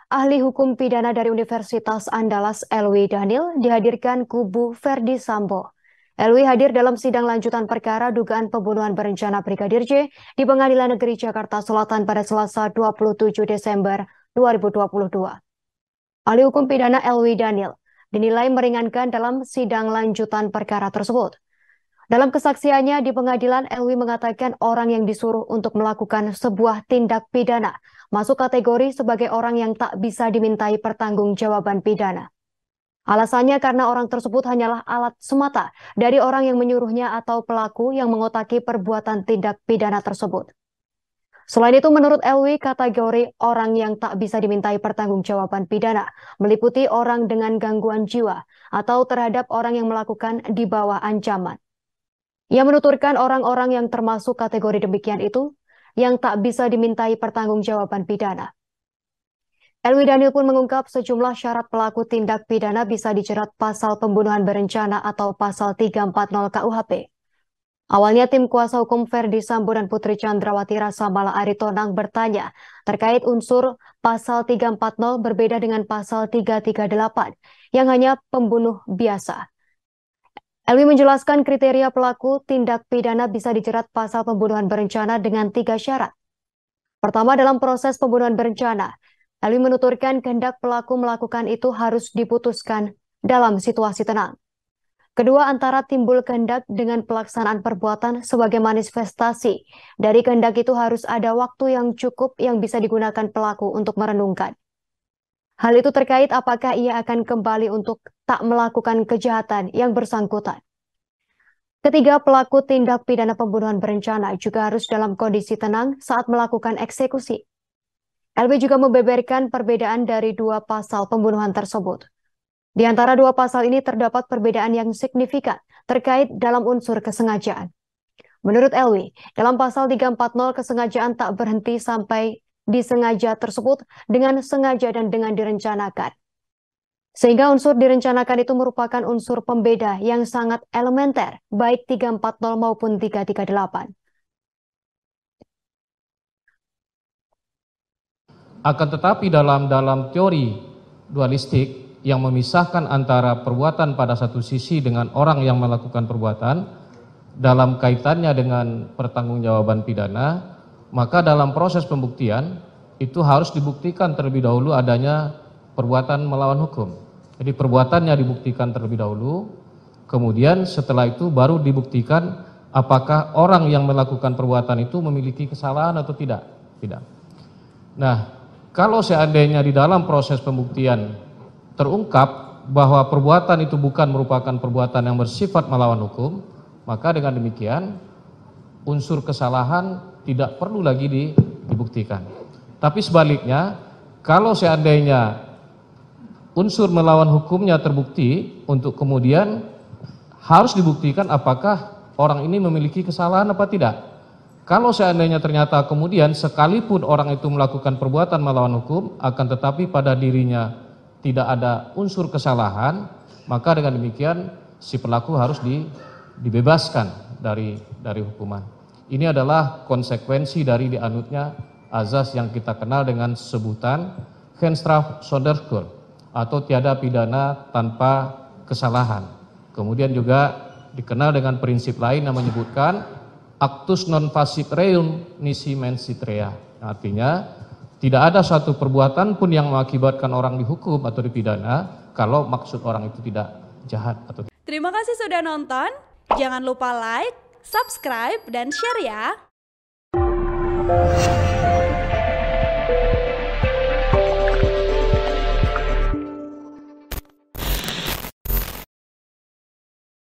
Ahli hukum pidana dari Universitas Andalas Elwi Daniel dihadirkan kubu Verdi Sambo. Elwi hadir dalam sidang lanjutan perkara dugaan pembunuhan berencana Brigadir J di Pengadilan Negeri Jakarta Selatan pada Selasa 27 Desember 2022. Ahli hukum pidana Elwi Daniel dinilai meringankan dalam sidang lanjutan perkara tersebut. Dalam kesaksiannya di pengadilan, Elwi mengatakan orang yang disuruh untuk melakukan sebuah tindak pidana masuk kategori sebagai orang yang tak bisa dimintai pertanggungjawaban pidana. Alasannya karena orang tersebut hanyalah alat semata dari orang yang menyuruhnya atau pelaku yang mengotaki perbuatan tindak pidana tersebut. Selain itu, menurut Elwi, kategori orang yang tak bisa dimintai pertanggungjawaban pidana meliputi orang dengan gangguan jiwa atau terhadap orang yang melakukan di bawah ancaman. Ia menuturkan orang-orang yang termasuk kategori demikian itu yang tak bisa dimintai pertanggungjawaban pidana. Elwi Daniel pun mengungkap sejumlah syarat pelaku tindak pidana bisa dijerat pasal pembunuhan berencana atau pasal 340 KUHP. Awalnya tim kuasa hukum Verdi Sambo dan Putri Chandrawati Rasamala Aritonang bertanya terkait unsur pasal 340 berbeda dengan pasal 338 yang hanya pembunuh biasa. Elwi menjelaskan kriteria pelaku tindak pidana bisa dijerat pasal pembunuhan berencana dengan 3 syarat. Pertama, dalam proses pembunuhan berencana, Elwi menuturkan kehendak pelaku melakukan itu harus diputuskan dalam situasi tenang. Kedua, antara timbul kehendak dengan pelaksanaan perbuatan sebagai manifestasi dari kehendak itu harus ada waktu yang cukup yang bisa digunakan pelaku untuk merenungkan. Hal itu terkait apakah ia akan kembali untuk tak melakukan kejahatan yang bersangkutan. Ketiga, pelaku tindak pidana pembunuhan berencana juga harus dalam kondisi tenang saat melakukan eksekusi. LB juga membeberkan perbedaan dari 2 pasal pembunuhan tersebut. Di antara 2 pasal ini terdapat perbedaan yang signifikan terkait dalam unsur kesengajaan. Menurut Elwi, dalam pasal 340 kesengajaan tak berhenti sampai disengaja tersebut dengan sengaja dan dengan direncanakan. Sehingga unsur direncanakan itu merupakan unsur pembeda yang sangat elementer, baik 340 maupun 338. Akan tetapi dalam teori dualistik yang memisahkan antara perbuatan pada satu sisi dengan orang yang melakukan perbuatan dalam kaitannya dengan pertanggungjawaban pidana, maka dalam proses pembuktian itu harus dibuktikan terlebih dahulu adanya perbuatan melawan hukum. Jadi perbuatannya dibuktikan terlebih dahulu, kemudian setelah itu baru dibuktikan apakah orang yang melakukan perbuatan itu memiliki kesalahan atau tidak. Tidak. Nah, kalau seandainya di dalam proses pembuktian terungkap bahwa perbuatan itu bukan merupakan perbuatan yang bersifat melawan hukum, maka dengan demikian unsur kesalahan tidak perlu lagi dibuktikan. Tapi sebaliknya, kalau seandainya unsur melawan hukumnya terbukti, untuk kemudian harus dibuktikan apakah orang ini memiliki kesalahan apa tidak. Kalau seandainya ternyata kemudian sekalipun orang itu melakukan perbuatan melawan hukum, akan tetapi pada dirinya tidak ada unsur kesalahan, maka dengan demikian si pelaku harus dibebaskan dari hukuman. Ini adalah konsekuensi dari dianutnya azas yang kita kenal dengan sebutan geen straf zonder schuld atau tiada pidana tanpa kesalahan. Kemudian juga dikenal dengan prinsip lain yang menyebutkan actus non facit reum nisi mensit rea. Artinya tidak ada satu perbuatan pun yang mengakibatkan orang dihukum atau dipidana kalau maksud orang itu tidak jahat atau. Terima kasih sudah nonton. Jangan lupa like, subscribe, dan share ya.